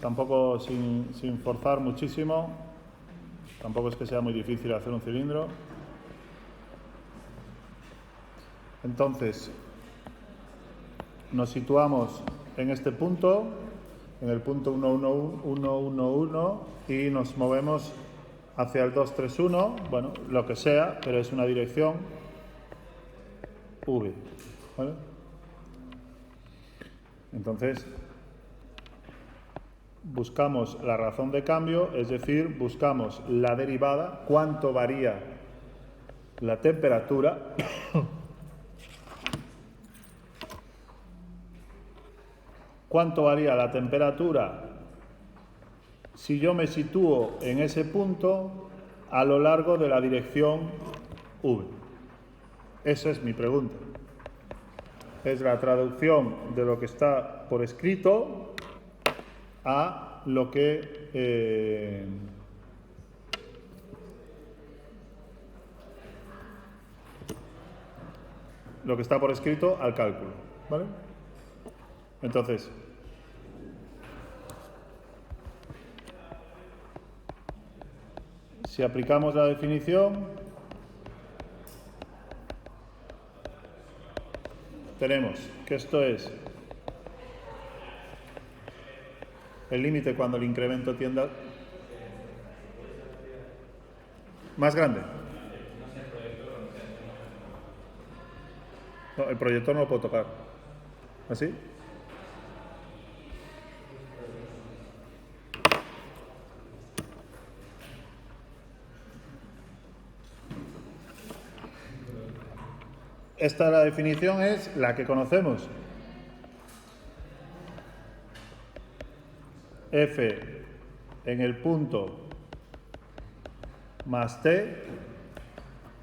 tampoco sin forzar muchísimo. Tampoco es que sea muy difícil hacer un cilindro. Entonces, nos situamos en este punto, en el punto 1, 1, 1, 1, 1, y nos movemos hacia el 2, 3, 1, bueno, lo que sea, pero es una dirección V, ¿vale? Entonces, buscamos la razón de cambio, es decir, buscamos la derivada, cuánto varía la temperatura cuánto varía la temperatura si yo me sitúo en ese punto a lo largo de la dirección V. Esa es mi pregunta. Es la traducción de lo que está por escrito a lo que está por escrito al cálculo, ¿vale? Entonces, si aplicamos la definición, tenemos que esto es el límite cuando el incremento tiende a... ¿Más grande? No, el proyector no lo puedo tocar. ¿Así? Esta la definición es la que conocemos. F en el punto más T,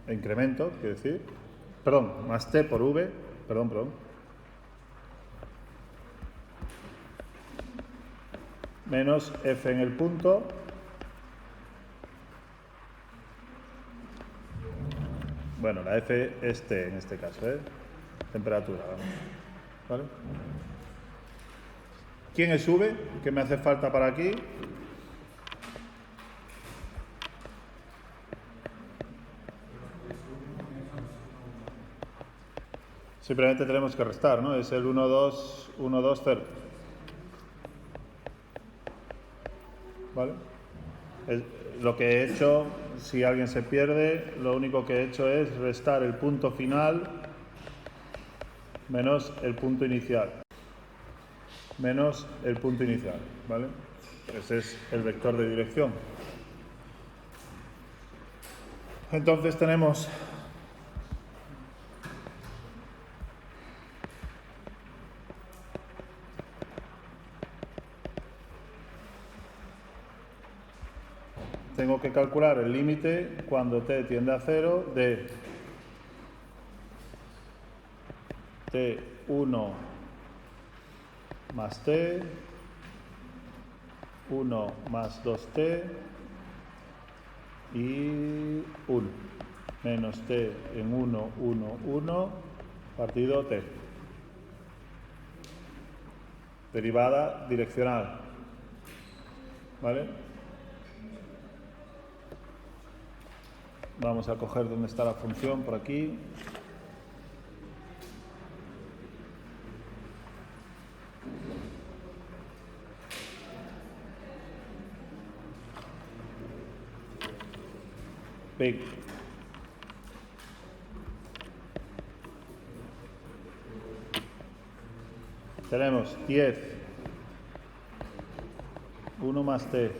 incremento, quiero decir, perdón, más T por V, perdón, menos F en el punto bueno, la F es T en este caso, temperatura, vamos, ¿vale? ¿Quién es V? ¿Qué me hace falta para aquí? Simplemente tenemos que restar, ¿no? Es el 1, 2, 1, 2, 0. ¿Vale? Lo que he hecho, si alguien se pierde, lo único que he hecho es restar el punto final menos el punto inicial. ¿Vale? Ese es el vector de dirección. Entonces tenemos tengo que calcular el límite cuando t tiende a 0 de T1 más T, 1 más 2T y 1 menos T en 1, 1, 1 partido T. Derivada direccional. ¿Vale? Vamos a coger dónde está la función, por aquí. Bien. Tenemos 10, 1 más T,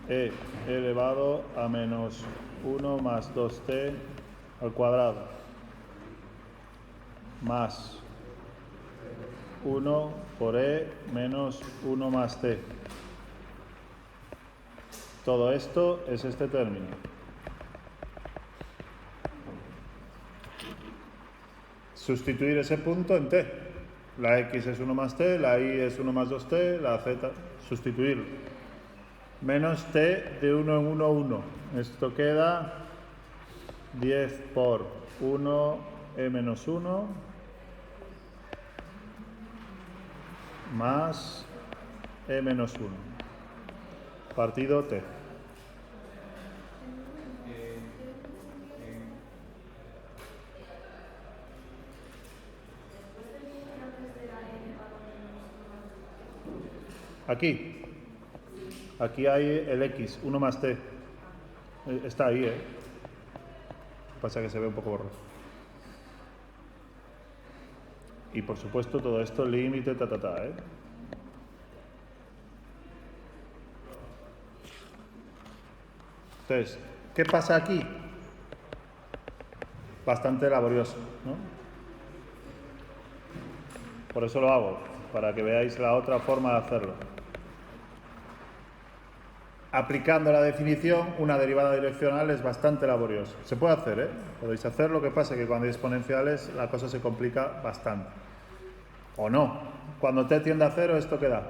E elevado a menos 1 más 2T al cuadrado, más 1 por E menos 1 más T. Todo esto es este término. Sustituir ese punto en T. La X es 1 más T, la Y es 1 más 2T, la Z, sustituirlo. Menos T de 1 en 1, 1. Esto queda 10 por 1, E menos 1, más e menos 1 partido t. Aquí hay el x, 1 más t. Está ahí, Pasa que se ve un poco borroso. Y por supuesto todo esto límite, Entonces, ¿qué pasa aquí? Bastante laborioso, ¿no? Por eso lo hago, para que veáis la otra forma de hacerlo. Aplicando la definición, una derivada direccional es bastante laborioso. Se puede hacer, Podéis hacer, lo que pasa es que cuando hay exponenciales la cosa se complica bastante. O no. Cuando t tiende a 0, ¿esto qué da?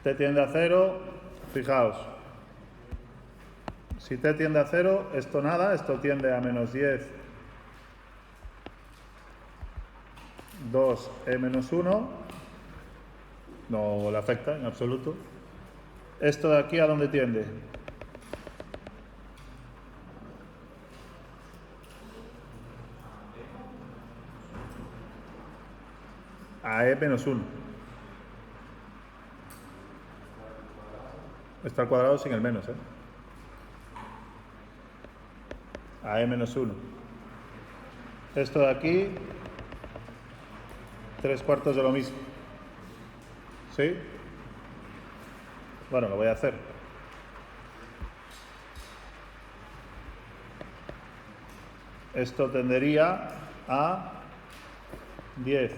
T tiende a 0, fijaos. Si t tiende a 0, esto nada, esto tiende a menos 10, 2, e menos 1, no le afecta en absoluto. ¿Esto de aquí a dónde tiende? A e menos 1. Está al cuadrado sin el menos, A e menos 1. Esto de aquí, 3/4 de lo mismo. ¿Sí? Bueno, lo voy a hacer. Esto tendería a 10.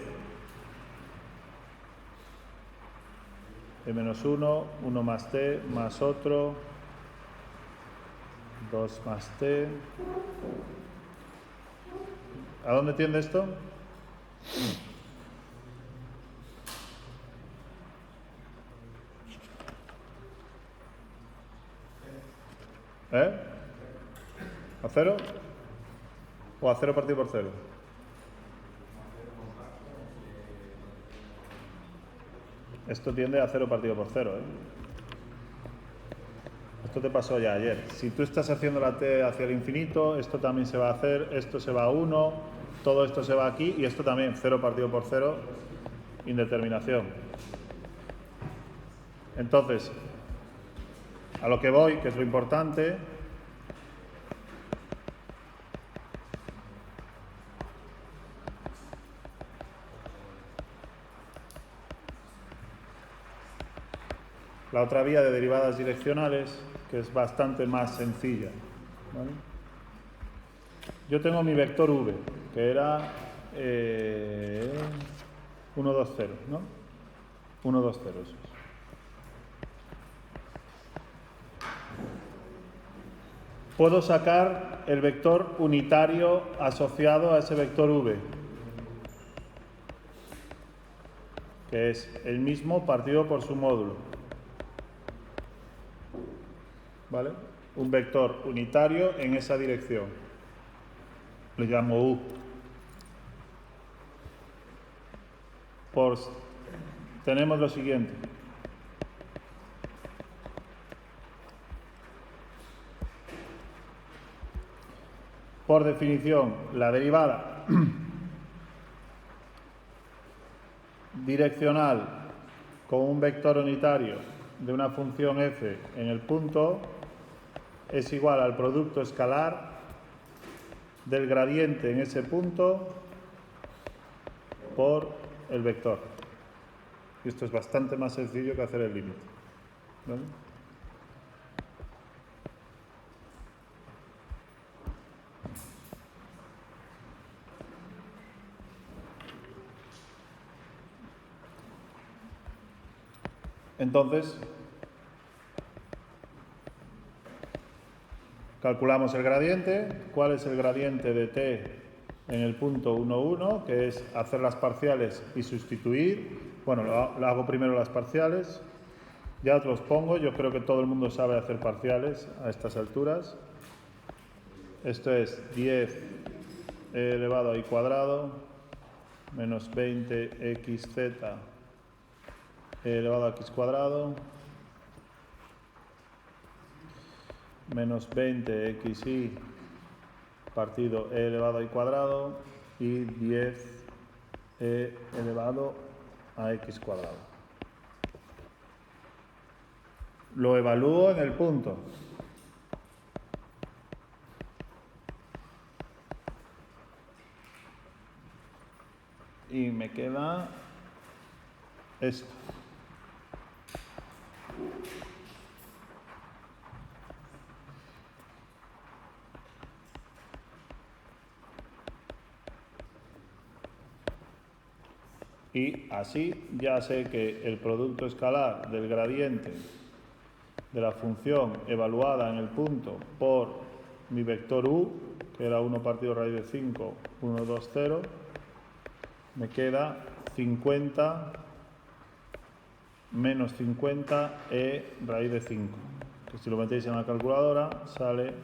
E menos 1, 1 más t, más otro, 2 más t. ¿A dónde tiende esto? ¿A 0? ¿O a 0 partido por 0? Esto tiende a 0 partido por 0, Esto te pasó ya ayer. Si tú estás haciendo la t hacia el infinito, esto también se va a hacer, esto se va a 1, todo esto se va aquí y esto también, 0 partido por 0, indeterminación. Entonces, a lo que voy, que es lo importante, la otra vía de derivadas direccionales, que es bastante más sencilla, ¿vale? Yo tengo mi vector v, que era 1, 2, 0, ¿no? 1, 2, 0, eso es. Puedo sacar el vector unitario asociado a ese vector v, que es el mismo partido por su módulo. ¿Vale? Un vector unitario en esa dirección. Le llamo u. Tenemos lo siguiente. Por definición, la derivada direccional con un vector unitario de una función f en el punto es igual al producto escalar del gradiente en ese punto por el vector. Y esto es bastante más sencillo que hacer el límite, ¿vale? Entonces, calculamos el gradiente. ¿Cuál es el gradiente de t en el punto 1, 1? Que es hacer las parciales y sustituir. Bueno, lo hago primero las parciales. Ya os los pongo. Yo creo que todo el mundo sabe hacer parciales a estas alturas. Esto es 10 elevado a i cuadrado menos 20xz elevado a x cuadrado menos 20xy partido e elevado a y cuadrado y 10e elevado a x cuadrado. Lo evalúo en el punto. Y me queda esto. Y así ya sé que el producto escalar del gradiente de la función evaluada en el punto por mi vector u, que era 1 partido raíz de 5, 1, 2, 0, me queda 50 menos 50 e raíz de 5, que si lo metéis en la calculadora sale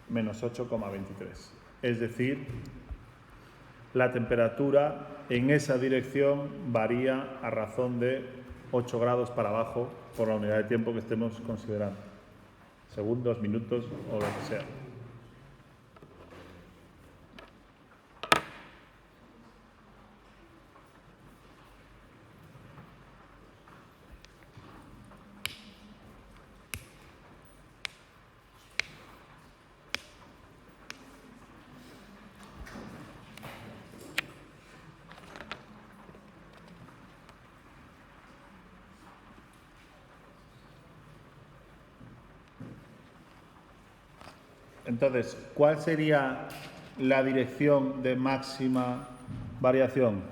menos 8,23. Es decir, la temperatura en esa dirección varía a razón de 8 grados para abajo por la unidad de tiempo que estemos considerando. Segundos, minutos o lo que sea. Entonces, ¿cuál sería la dirección de máxima variación?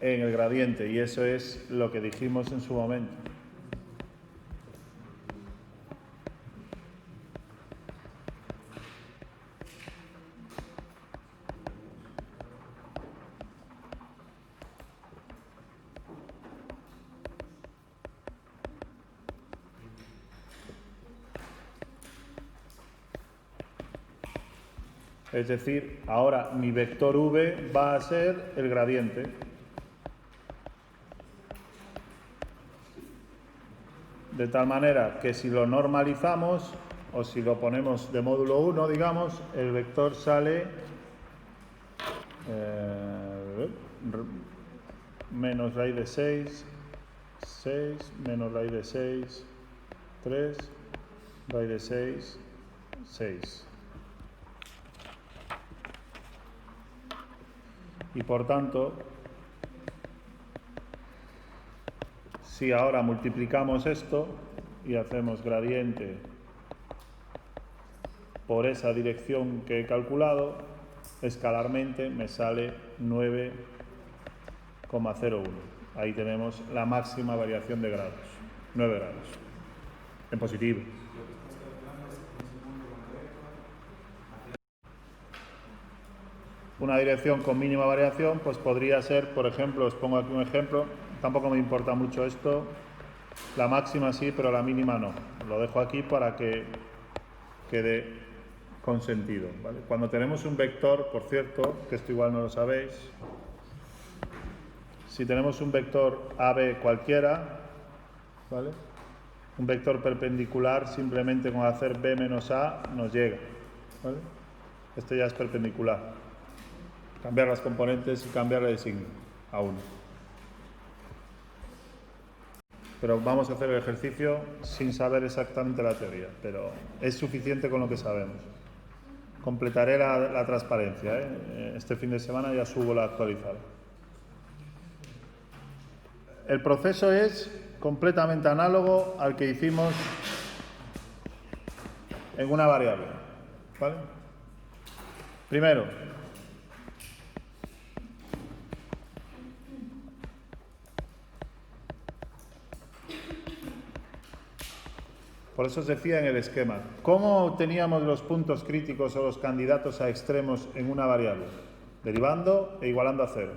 En el gradiente, y eso es lo que dijimos en su momento. Es decir, ahora mi vector v va a ser el gradiente. De tal manera que si lo normalizamos, o si lo ponemos de módulo 1, digamos, el vector sale menos raíz de 6, 6, menos raíz de 6, 3, raíz de 6, 6. Y por tanto, si ahora multiplicamos esto y hacemos gradiente por esa dirección que he calculado, escalarmente me sale 9,01. Ahí tenemos la máxima variación de grados, 9 grados, en positivo. Una dirección con mínima variación, pues podría ser, por ejemplo, os pongo aquí un ejemplo, tampoco me importa mucho esto, la máxima sí, pero la mínima no. Lo dejo aquí para que quede con sentido, ¿vale? Cuando tenemos un vector, por cierto, que esto igual no lo sabéis, si tenemos un vector AB cualquiera, ¿vale? Un vector perpendicular, simplemente con hacer B menos A nos llega, ¿vale? Esto ya es perpendicular. Cambiar las componentes y cambiarle de signo a 1. Pero vamos a hacer el ejercicio sin saber exactamente la teoría, pero es suficiente con lo que sabemos. Completaré la transparencia, ¿eh? Este fin de semana ya subo la actualizada. El proceso es completamente análogo al que hicimos en una variable, ¿vale? Primero, por eso os decía en el esquema, ¿cómo obteníamos los puntos críticos o los candidatos a extremos en una variable? Derivando e igualando a 0.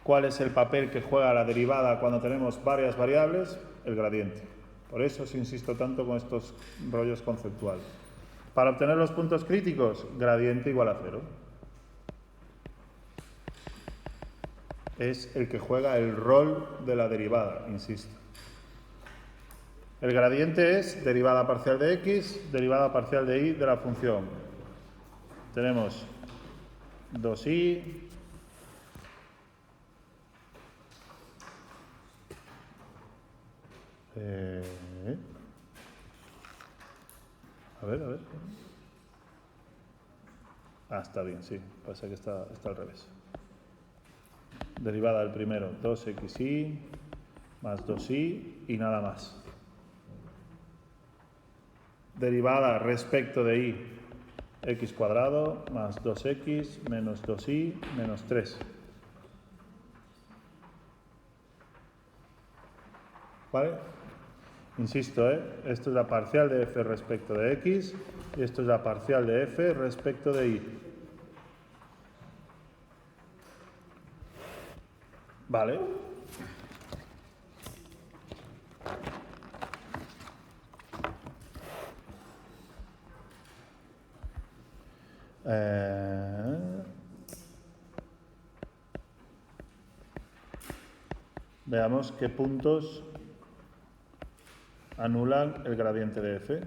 ¿Cuál es el papel que juega la derivada cuando tenemos varias variables? El gradiente. Por eso os insisto tanto con estos rollos conceptuales. Para obtener los puntos críticos, gradiente igual a 0. Es el que juega el rol de la derivada, insisto. El gradiente es derivada parcial de x, derivada parcial de y de la función. Tenemos 2i a ver. Está bien, sí. Pasa que está al revés. Derivada del primero, 2xy más 2y y nada más. Derivada respecto de y, x cuadrado más 2x menos 2y menos 3. ¿Vale? Insisto, esto es la parcial de f respecto de x y esto es la parcial de f respecto de y. Vale. Veamos qué puntos anulan el gradiente de f.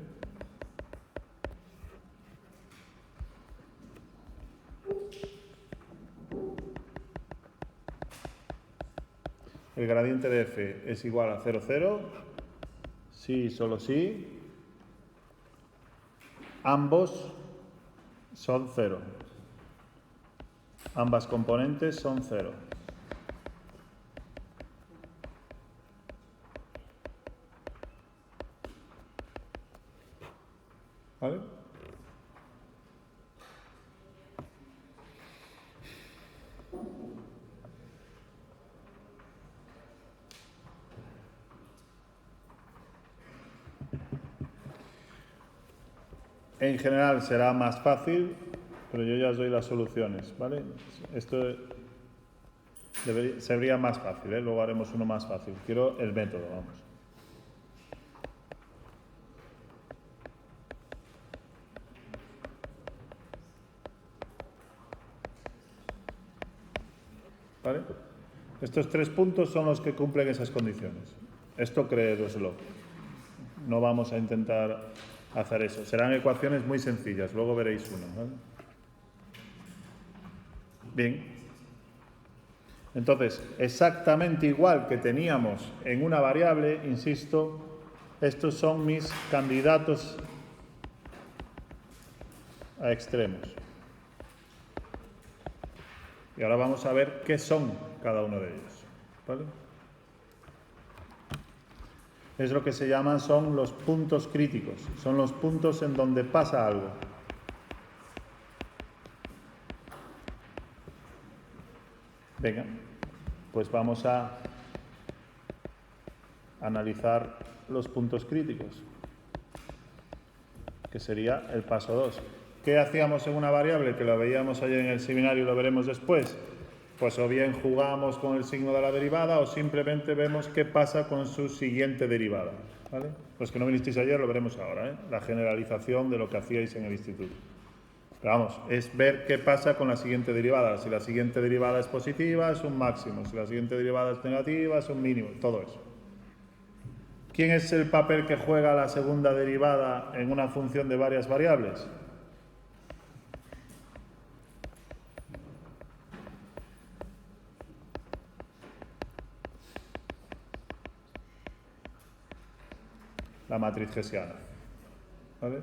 El gradiente de f es igual a 0, 0, sí y solo sí. Ambos son 0. Ambas componentes son 0. ¿Vale? En general será más fácil, pero yo ya os doy las soluciones, ¿vale? Esto sería más fácil, luego haremos uno más fácil. Quiero el método, vamos. ¿Vale? Estos 3 puntos son los que cumplen esas condiciones. Esto creéroslo. No vamos a intentar hacer eso. Serán ecuaciones muy sencillas, luego veréis una, ¿vale? Bien. Entonces, exactamente igual que teníamos en una variable, insisto, estos son mis candidatos a extremos. Y ahora vamos a ver qué son cada uno de ellos, ¿vale? Es lo que se llaman, son los puntos críticos, son los puntos en donde pasa algo. Venga, pues vamos a analizar los puntos críticos, que sería el paso 2. ¿Qué hacíamos en una variable? Que lo veíamos ayer en el seminario y lo veremos después. Pues o bien jugamos con el signo de la derivada o simplemente vemos qué pasa con su siguiente derivada, ¿vale? Los que no vinisteis ayer lo veremos ahora, la generalización de lo que hacíais en el instituto. Pero vamos, es ver qué pasa con la siguiente derivada. Si la siguiente derivada es positiva, es un máximo. Si la siguiente derivada es negativa, es un mínimo. Todo eso. ¿Quién es el papel que juega la segunda derivada en una función de varias variables? La matriz hessiana, ¿vale?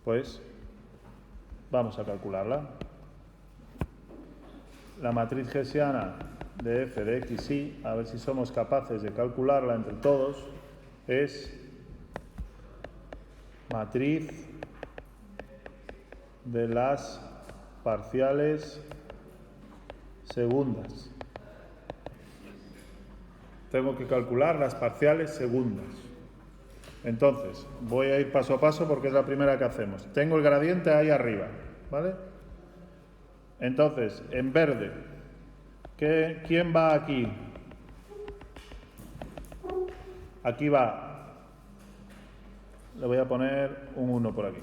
Pues vamos a calcularla. La matriz hessiana de f de x, y, a ver si somos capaces de calcularla entre todos, es matriz de las parciales segundas. Tengo que calcular las parciales segundas. Entonces, voy a ir paso a paso porque es la primera que hacemos. Tengo el gradiente ahí arriba, ¿vale? Entonces, en verde, ¿quién va aquí? Aquí va, le voy a poner un 1 por aquí.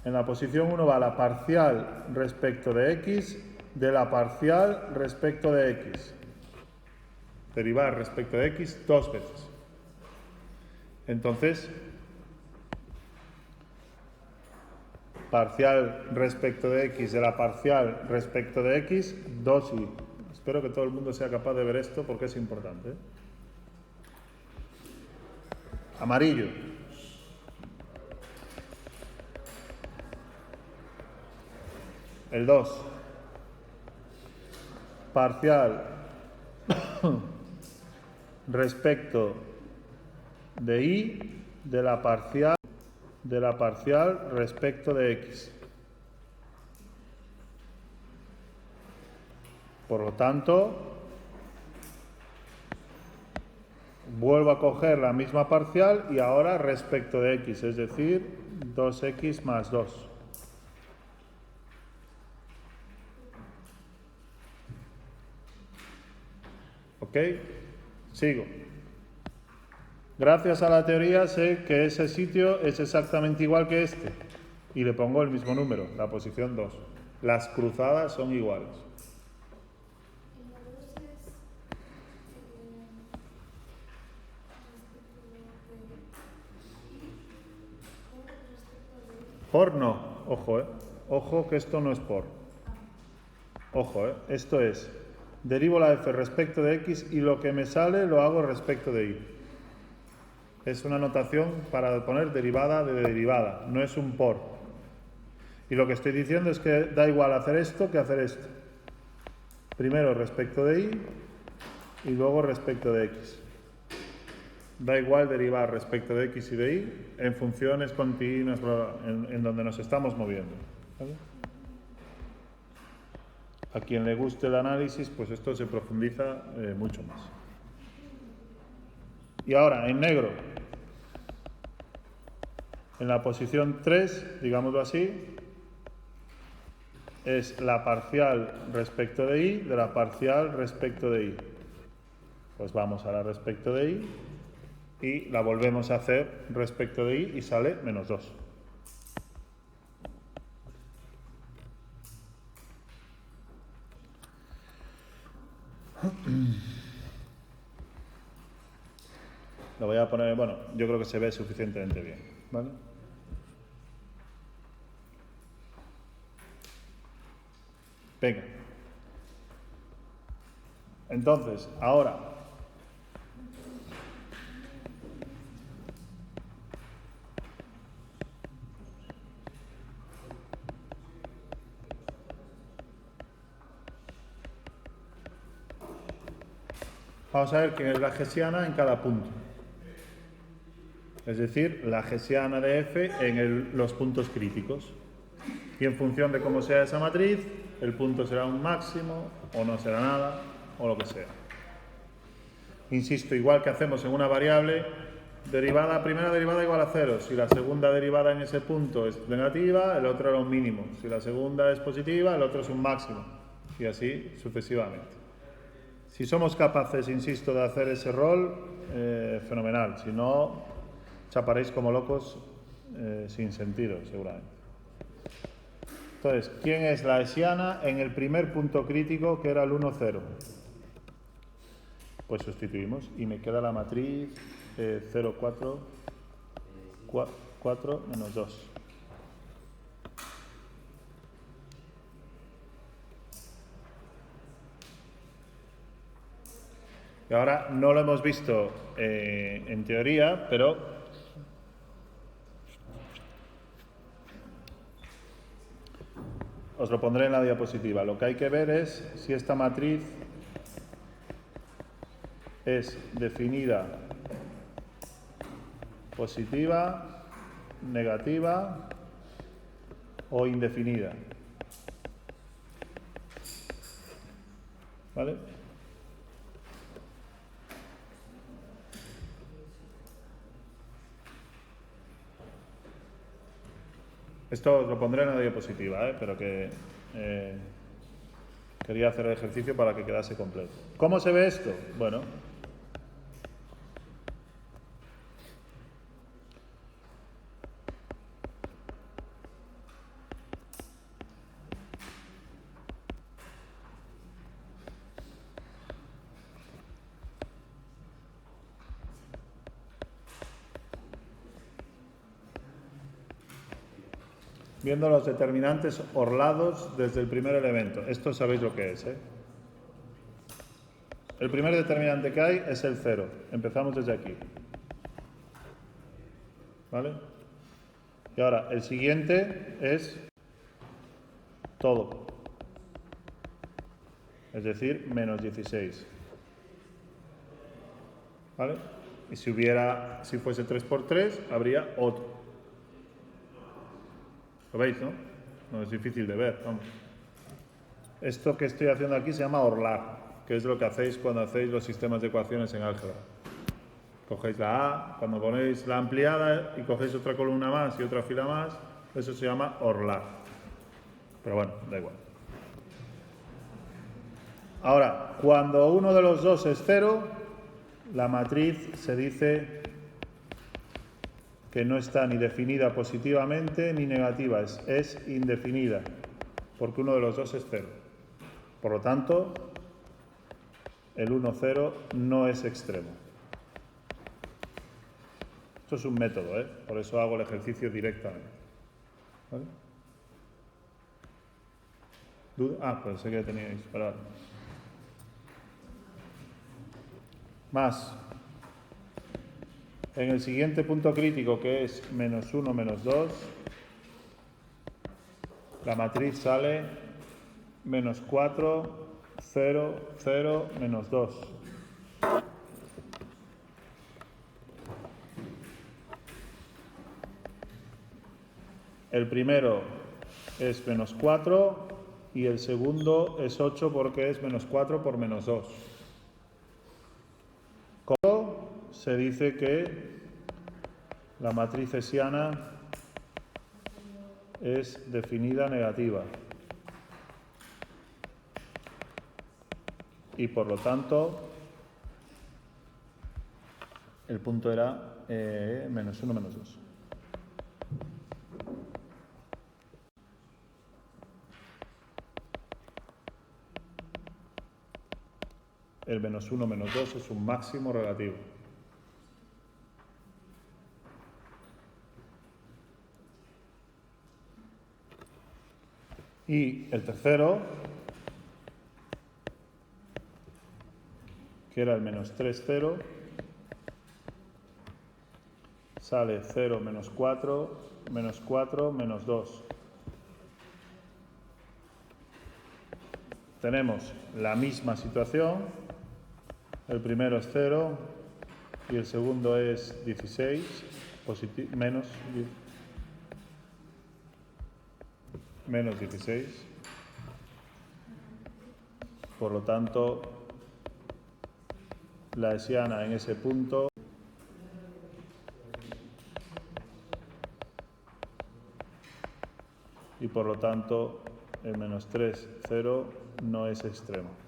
En la posición 1 va la parcial respecto de x de la parcial respecto de x. Derivar respecto de x 2 veces. Entonces, parcial respecto de x de la parcial respecto de x, 2y. Espero que todo el mundo sea capaz de ver esto porque es importante. Amarillo. El 2. Parcial respecto de y de la parcial respecto de x. Por lo tanto, vuelvo a coger la misma parcial y ahora respecto de x, es decir, 2x más 2. ¿Ok? Sigo. Gracias a la teoría sé que ese sitio es exactamente igual que este. Y le pongo el mismo número, la posición 2. Las cruzadas son iguales. Por no, ojo, ojo que esto no es por. Ojo, esto es, derivo la f respecto de x y lo que me sale lo hago respecto de y. Es una notación para poner derivada de derivada, no es un por. Y lo que estoy diciendo es que da igual hacer esto que hacer esto. Primero respecto de y luego respecto de x. Da igual derivar respecto de x y de y en funciones continuas en donde nos estamos moviendo. ¿Vale? A quien le guste el análisis, pues esto se profundiza mucho más. Y ahora, en negro, en la posición 3, digámoslo así, es la parcial respecto de y de la parcial respecto de y. Pues vamos a la respecto de y la volvemos a hacer respecto de y sale menos 2. Lo voy a poner, bueno, yo creo que se ve suficientemente bien, ¿vale? Venga. Entonces, ahora, vamos a ver quién es la hessiana en cada punto. Es decir, la hessiana de f en los puntos críticos. Y en función de cómo sea esa matriz, el punto será un máximo, o no será nada, o lo que sea. Insisto, igual que hacemos en una variable, primera derivada igual a 0. Si la segunda derivada en ese punto es negativa, el otro era un mínimo. Si la segunda es positiva, el otro es un máximo. Y así sucesivamente. Si somos capaces, insisto, de hacer ese rol, fenomenal. Si no, chaparéis como locos sin sentido, seguramente. Entonces, ¿quién es la hessiana en el primer punto crítico, que era el 1, 0? Pues sustituimos y me queda la matriz 0, 4, 4 menos 2. Y ahora no lo hemos visto en teoría, pero os lo pondré en la diapositiva. Lo que hay que ver es si esta matriz es definida positiva, negativa o indefinida. ¿Vale? Esto os lo pondré en la diapositiva, pero que quería hacer el ejercicio para que quedase completo. ¿Cómo se ve esto? Bueno, viendo los determinantes orlados desde el primer elemento. Esto sabéis lo que es, ¿eh? El primer determinante que hay es el 0. Empezamos desde aquí. ¿Vale? Y ahora, el siguiente es todo. Es decir, menos 16. ¿Vale? Y si fuese 3 por 3, habría otro. ¿Lo veis, no? No es difícil de ver, vamos. Esto que estoy haciendo aquí se llama orlar, que es lo que hacéis cuando hacéis los sistemas de ecuaciones en álgebra. Cogéis la A, cuando ponéis la ampliada y cogéis otra columna más y otra fila más, eso se llama orlar. Pero bueno, da igual. Ahora, cuando uno de los dos es 0, la matriz se dice que no está ni definida positivamente ni negativa, es indefinida, porque uno de los dos es 0. Por lo tanto, el 1, 0 no es extremo. Esto es un método, ¿eh? Por eso hago el ejercicio directamente. ¿Vale? ¿Duda? Ah, pues sé que teníais. Parad. Más. En el siguiente punto crítico, que es menos 1, menos 2, la matriz sale menos 4, 0, 0, menos 2. El primero es menos 4 y el segundo es 8 porque es menos 4 por menos 2. Como se dice que la matriz hessiana es definida negativa y por lo tanto el punto era menos 1, menos 2. El menos 1, menos 2 es un máximo relativo. Y el tercero, que era el menos 3, 0, sale 0, menos 4, menos 4, menos 2. Tenemos la misma situación. El primero es 0 y el segundo es 16, menos 16. Por lo tanto, la hessiana en ese punto y por lo tanto el menos 3, 0 no es extremo.